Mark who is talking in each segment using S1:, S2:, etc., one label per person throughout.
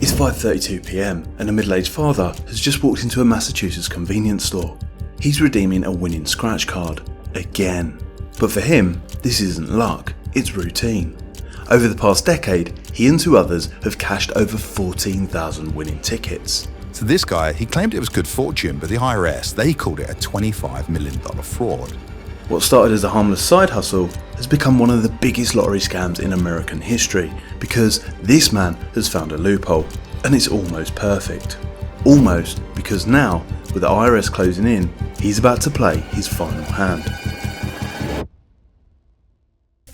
S1: It's 5:32 PM and a middle-aged father has just walked into a Massachusetts convenience store. He's redeeming a winning scratch card. Again. But for him, this isn't luck, it's routine. Over the past decade, he and two others have cashed over 14,000 winning tickets.
S2: So this guy, he claimed it was good fortune, but the IRS, they called it a $25 million fraud.
S1: What started as a harmless side hustle has become one of the biggest lottery scams in American history because this man has found a loophole, and it's almost perfect. Almost, because now, with the IRS closing in, he's about to play his final hand.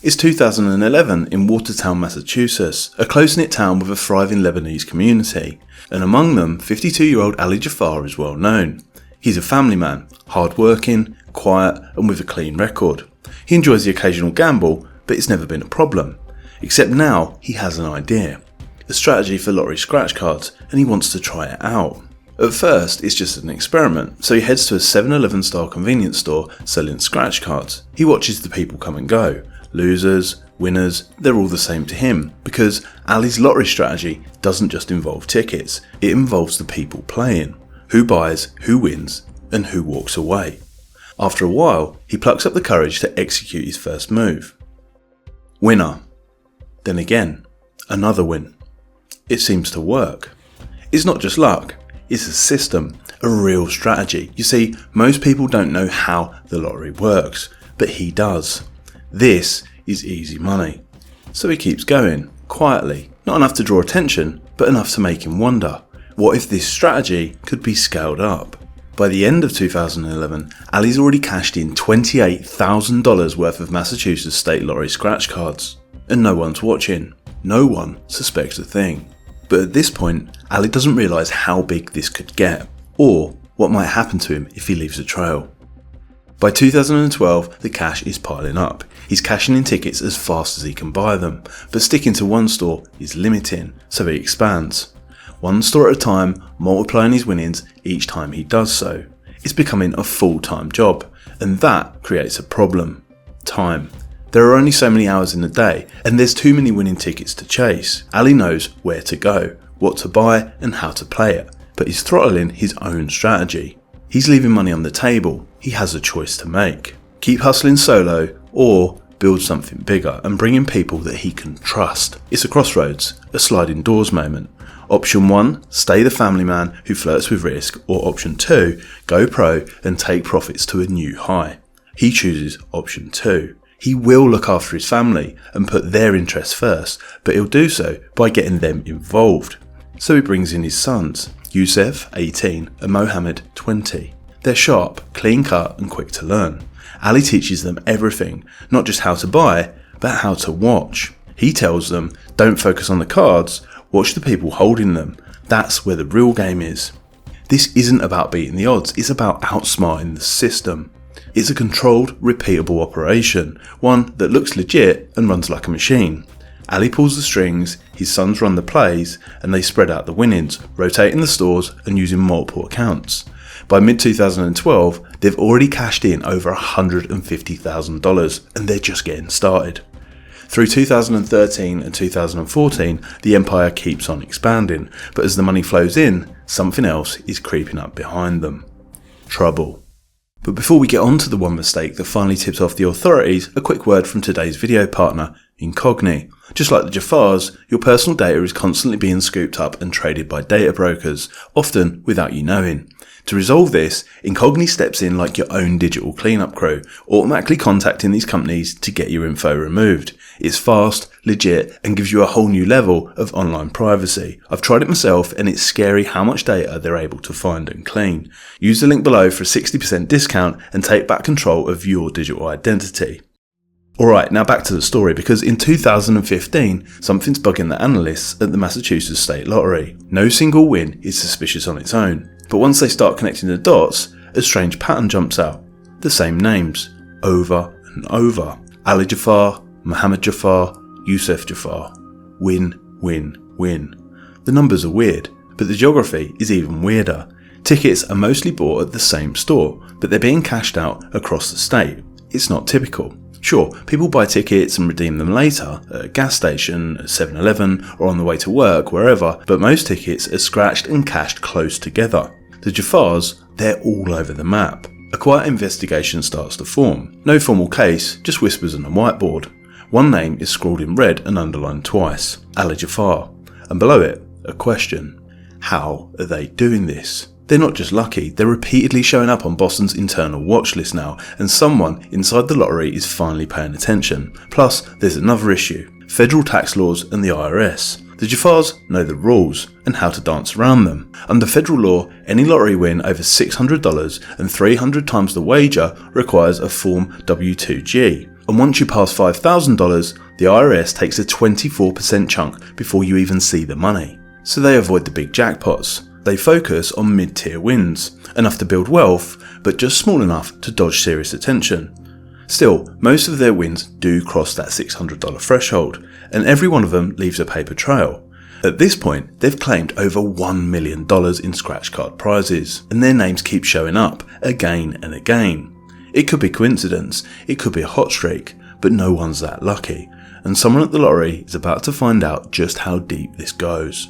S1: It's 2011 in Watertown, Massachusetts, a close-knit town with a thriving Lebanese community, and among them, 52-year-old Ali Jafar is well known. He's a family man, hard-working, quiet and with a clean record. He enjoys the occasional gamble, but it's never been a problem. Except now he has an idea, a strategy for lottery scratch cards, and he wants to try it out. At first it's just an experiment, so he heads to a 7-Eleven style convenience store selling scratch cards. He watches the people come and go. Losers, winners, they're all the same to him, because Ali's lottery strategy doesn't just involve tickets, it involves the people playing. Who buys, who wins, and who walks away. After a while, he plucks up the courage to execute his first move. Winner. Then again, another win. It seems to work. It's not just luck, it's a system, a real strategy. You see, most people don't know how the lottery works, but he does. This is easy money. So he keeps going, quietly, not enough to draw attention, but enough to make him wonder, what if this strategy could be scaled up? By the end of 2011, Ali's already cashed in $28,000 worth of Massachusetts state lottery scratch cards. And no one's watching. No one suspects a thing. But at this point, Ali doesn't realise how big this could get, or what might happen to him if he leaves a trail. By 2012, the cash is piling up. He's cashing in tickets as fast as he can buy them, but sticking to one store is limiting, so he expands. One store at a time, multiplying his winnings each time he does so. It's becoming a full-time job, and that creates a problem. Time. There are only so many hours in the day, and there's too many winning tickets to chase. Ali knows where to go, what to buy, and how to play it, but he's throttling his own strategy. He's leaving money on the table. He has a choice to make. Keep hustling solo, or build something bigger and bring in people that he can trust. It's a crossroads, a sliding doors moment. Option 1, stay the family man who flirts with risk, or option 2, go pro and take profits to a new high. He chooses option 2. He will look after his family and put their interests first, but he'll do so by getting them involved. So he brings in his sons, Youssef, 18, and Mohammed, 20. They're sharp, clean cut and quick to learn. Ali teaches them everything, not just how to buy, but how to watch. He tells them, don't focus on the cards, watch the people holding them. That's where the real game is. This isn't about beating the odds, it's about outsmarting the system. It's a controlled, repeatable operation, one that looks legit and runs like a machine. Ali pulls the strings, his sons run the plays, and they spread out the winnings, rotating the stores and using multiple accounts. By mid-2012, they've already cashed in over $150,000, and they're just getting started. Through 2013 and 2014, the empire keeps on expanding, but as the money flows in, something else is creeping up behind them. Trouble. But before we get on to the one mistake that finally tips off the authorities, a quick word from today's video partner, Incogni. Just like the Jafars, your personal data is constantly being scooped up and traded by data brokers, often without you knowing. To resolve this, Incogni steps in like your own digital cleanup crew, automatically contacting these companies to get your info removed. It's fast, legit, and gives you a whole new level of online privacy. I've tried it myself and it's scary how much data they're able to find and clean. Use the link below for a 60% discount and take back control of your digital identity. Alright, now back to the story, because in 2015, something's bugging the analysts at the Massachusetts State Lottery. No single win is suspicious on its own, but once they start connecting the dots, a strange pattern jumps out. The same names, over and over. Ali Jafar, Mohammed Jafar, Youssef Jafar. Win, win, win. The numbers are weird, but the geography is even weirder. Tickets are mostly bought at the same store, but they're being cashed out across the state. It's not typical. Sure, people buy tickets and redeem them later, at a gas station, at 7-Eleven, or on the way to work, wherever, but most tickets are scratched and cashed close together. The Jafars, they're all over the map. A quiet investigation starts to form. No formal case, just whispers on a whiteboard. One name is scrawled in red and underlined twice, Ali Jafar, and below it, a question. How are they doing this? They're not just lucky, they're repeatedly showing up on Boston's internal watch list now, and someone inside the lottery is finally paying attention. Plus, there's another issue, federal tax laws and the IRS. The Jafars know the rules and how to dance around them. Under federal law, any lottery win over $600 and 300 times the wager requires a Form W-2G. And once you pass $5,000, the IRS takes a 24% chunk before you even see the money. So they avoid the big jackpots. They focus on mid-tier wins, enough to build wealth, but just small enough to dodge serious attention. Still, most of their wins do cross that $600 threshold, and every one of them leaves a paper trail. At this point, they've claimed over $1 million in scratch card prizes, and their names keep showing up again and again. It could be coincidence, it could be a hot streak, but no one's that lucky, and someone at the lottery is about to find out just how deep this goes.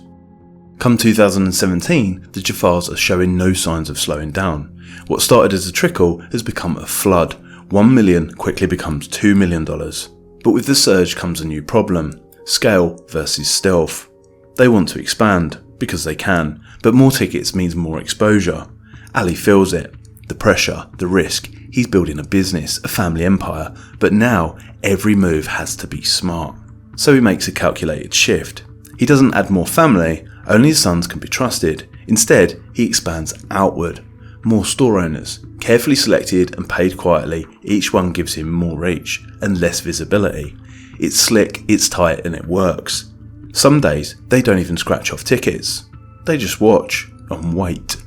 S1: Come 2017, the Jafars are showing no signs of slowing down. What started as a trickle has become a flood. $1 million quickly becomes $2 million. But with the surge comes a new problem. Scale versus stealth. They want to expand, because they can, but more tickets means more exposure. Ali feels it. The pressure, the risk. He's building a business, a family empire, but now every move has to be smart. So he makes a calculated shift. He doesn't add more family, only his sons can be trusted. Instead, he expands outward. More store owners, carefully selected and paid quietly, each one gives him more reach and less visibility. It's slick, it's tight, and it works. Some days, they don't even scratch off tickets. They just watch and wait.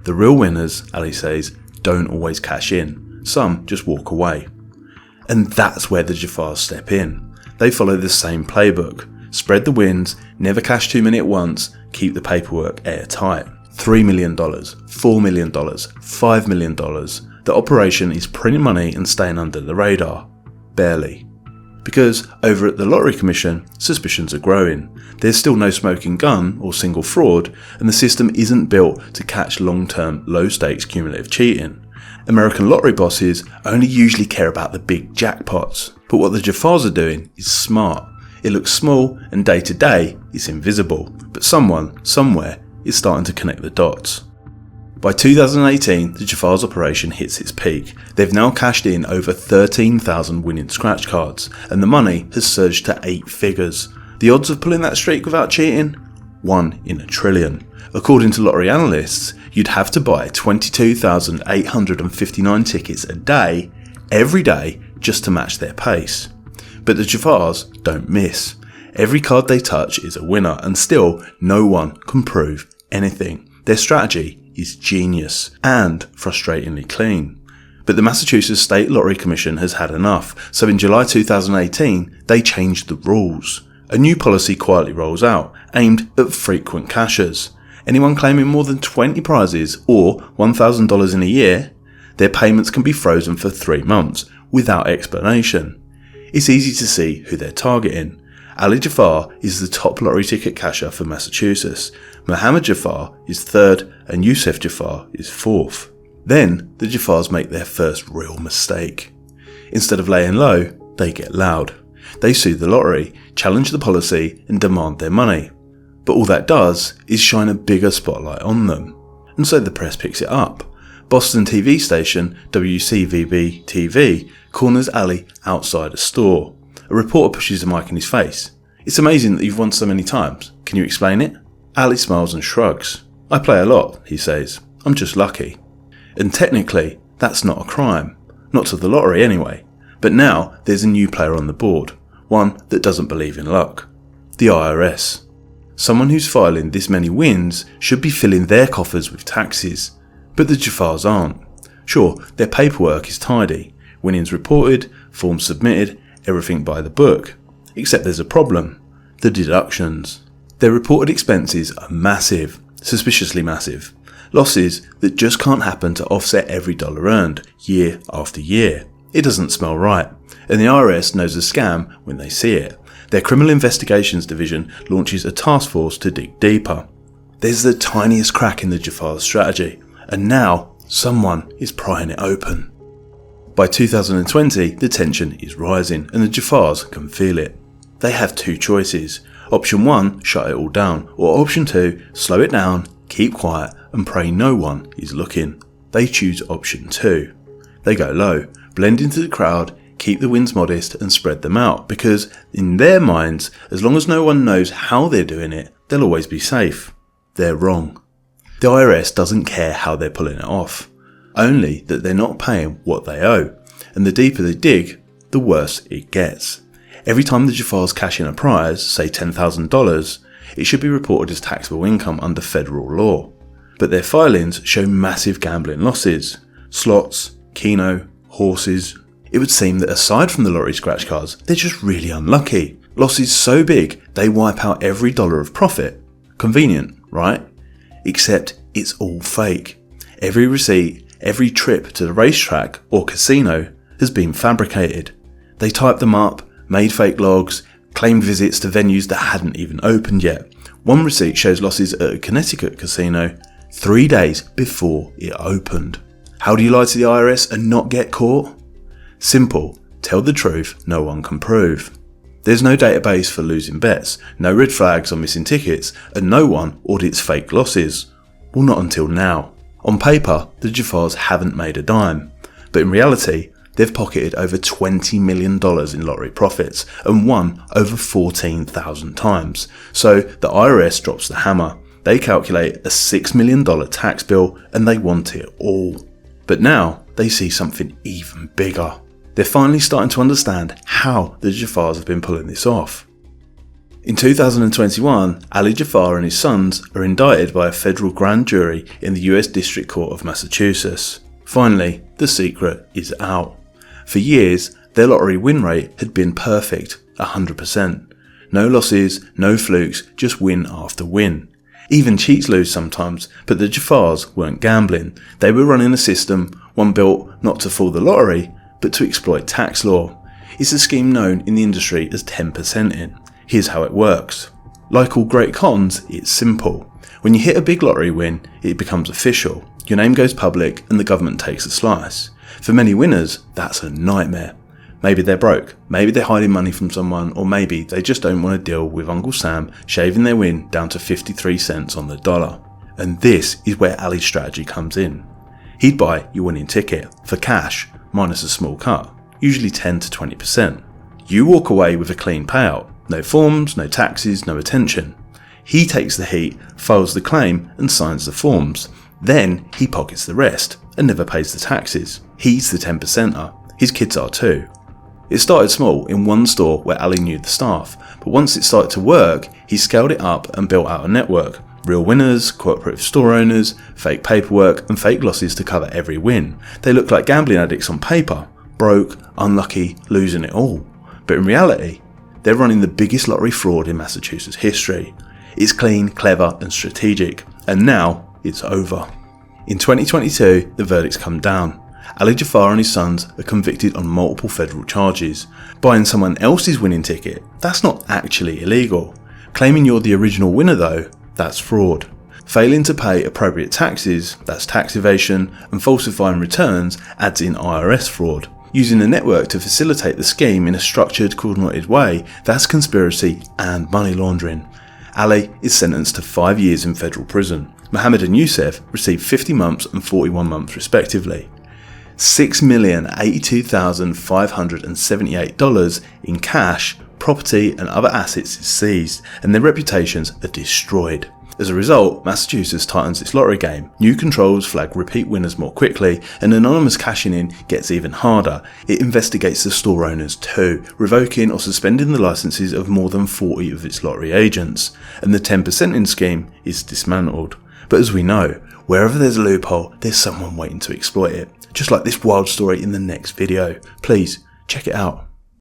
S1: The real winners, Ali says, don't always cash in. Some just walk away. And that's where the Jafars step in. They follow the same playbook. Spread the wins, never cash too many at once, keep the paperwork airtight. $3 million, $4 million, $5 million. The operation is printing money and staying under the radar. Barely. Because over at the Lottery Commission, suspicions are growing. There's still no smoking gun or single fraud, and the system isn't built to catch long-term, low-stakes cumulative cheating. American lottery bosses only usually care about the big jackpots, but what the Jafars are doing is smart. It looks small and day to day it's invisible, but someone, somewhere, is starting to connect the dots. By 2018, the Jafars operation hits its peak. They've now cashed in over 13,000 winning scratch cards, and the money has surged to 8 figures. The odds of pulling that streak without cheating? 1 in a trillion. According to lottery analysts, you'd have to buy 22,859 tickets a day, every day, just to match their pace. But the Jafars don't miss. Every card they touch is a winner, and still no one can prove anything. Their strategy is genius and frustratingly clean. But the Massachusetts State Lottery Commission has had enough, so in July 2018 they changed the rules. A new policy quietly rolls out, aimed at frequent cashers. Anyone claiming more than 20 prizes or $1,000 in a year, their payments can be frozen for 3 months without explanation. It's easy to see who they're targeting. Ali Jafar is the top lottery ticket casher for Massachusetts, Mohammed Jafar is third, and Yusuf Jafar is fourth. Then the Jafars make their first real mistake. Instead of laying low, they get loud. They sue the lottery, challenge the policy, and demand their money. But all that does is shine a bigger spotlight on them. And so the press picks it up. Boston TV station WCVB-TV corners Ali outside a store. A reporter pushes a mic in his face. "It's amazing that you've won so many times. Can you explain it?" Ali smiles and shrugs. "I play a lot," he says. "I'm just lucky." And technically, that's not a crime. Not to the lottery anyway. But now there's a new player on the board. One that doesn't believe in luck. The IRS. Someone who's filing this many wins should be filling their coffers with taxes. But the Jafars aren't. Sure, their paperwork is tidy. Winnings reported, forms submitted, everything by the book. Except there's a problem. The deductions. Their reported expenses are massive. Suspiciously massive. Losses that just can't happen to offset every dollar earned, year after year. It doesn't smell right. and the IRS knows a scam when they see it. Their Criminal Investigations Division launches a task force to dig deeper. There's the tiniest crack in the Jafar's strategy, and now someone is prying it open. By 2020, the tension is rising and the Jafars can feel it. They have two choices. Option 1, shut it all down, or option 2, slow it down, keep quiet and pray no one is looking. They choose option 2. They go low, blend into the crowd, keep the wins modest and spread them out, because in their minds, as long as no one knows how they're doing it, they'll always be safe. They're wrong. The IRS doesn't care how they're pulling it off, only that they're not paying what they owe, and the deeper they dig, the worse it gets. Every time the Jafars cash in a prize, say $10,000, it should be reported as taxable income under federal law. But their filings show massive gambling losses. Slots, keno, horses. It would seem that aside from the lottery scratch cards, they're just really unlucky. Losses so big, they wipe out every dollar of profit. Convenient, right? Except it's all fake. Every receipt, every trip to the racetrack or casino has been fabricated. They typed them up, made fake logs, claimed visits to venues that hadn't even opened yet. One receipt shows losses at a Connecticut casino 3 days before it opened. How do you lie to the IRS and not get caught? Simple. Tell the truth no one can prove. There's no database for losing bets, no red flags or missing tickets, and no one audits fake losses. Well, not until now. On paper, the Jafars haven't made a dime, but in reality, they've pocketed over $20 million in lottery profits and won over 14,000 times. So the IRS drops the hammer. They calculate a $6 million tax bill and they want it all. But now they see something even bigger. They're finally starting to understand how the Jafars have been pulling this off. In 2021, Ali Jafar and his sons are indicted by a federal grand jury in the US District Court of Massachusetts. Finally, the secret is out. For years, their lottery win rate had been perfect, 100%. No losses, no flukes, just win after win. Even cheats lose sometimes, but the Jafars weren't gambling. They were running a system, one built not to fool the lottery, but to exploit tax law. It's a scheme known in the industry as 10%ing. Here's how it works. Like all great cons, it's simple. When you hit a big lottery win, it becomes official. Your name goes public and the government takes a slice. For many winners, that's a nightmare. Maybe they're broke, maybe they're hiding money from someone, or maybe they just don't want to deal with Uncle Sam shaving their win down to 53 cents on the dollar. And this is where Ali's strategy comes in. He'd buy your winning ticket for cash, minus a small cut, usually 10 to 20%. You walk away with a clean payout, no forms, no taxes, no attention. He takes the heat, files the claim and signs the forms. Then he pockets the rest and never pays the taxes. He's the 10%er, his kids are too. It started small in one store where Ali knew the staff, but once it started to work, he scaled it up and built out a network. Real winners, cooperative store owners, fake paperwork and fake losses to cover every win. They look like gambling addicts on paper, broke, unlucky, losing it all. But in reality, they're running the biggest lottery fraud in Massachusetts history. It's clean, clever and strategic, and now it's over. In 2022, the verdicts come down. Ali Jafar and his sons are convicted on multiple federal charges. Buying someone else's winning ticket, that's not actually illegal. Claiming you're the original winner though, that's fraud. Failing to pay appropriate taxes, that's tax evasion, and falsifying returns adds in IRS fraud. Using a network to facilitate the scheme in a structured, coordinated way, that's conspiracy and money laundering. Ali is sentenced to 5 years in federal prison. Mohammed and Youssef received 50 months and 41 months respectively. $6,082,578 in cash, property and other assets is seized, and their reputations are destroyed. As a result, Massachusetts tightens its lottery game. New controls flag repeat winners more quickly, and anonymous cashing in gets even harder. It investigates the store owners too, revoking or suspending the licenses of more than 40 of its lottery agents, and the 10%ing scheme is dismantled. But as we know, wherever there's a loophole, there's someone waiting to exploit it. Just like this wild story in the next video. Please check it out.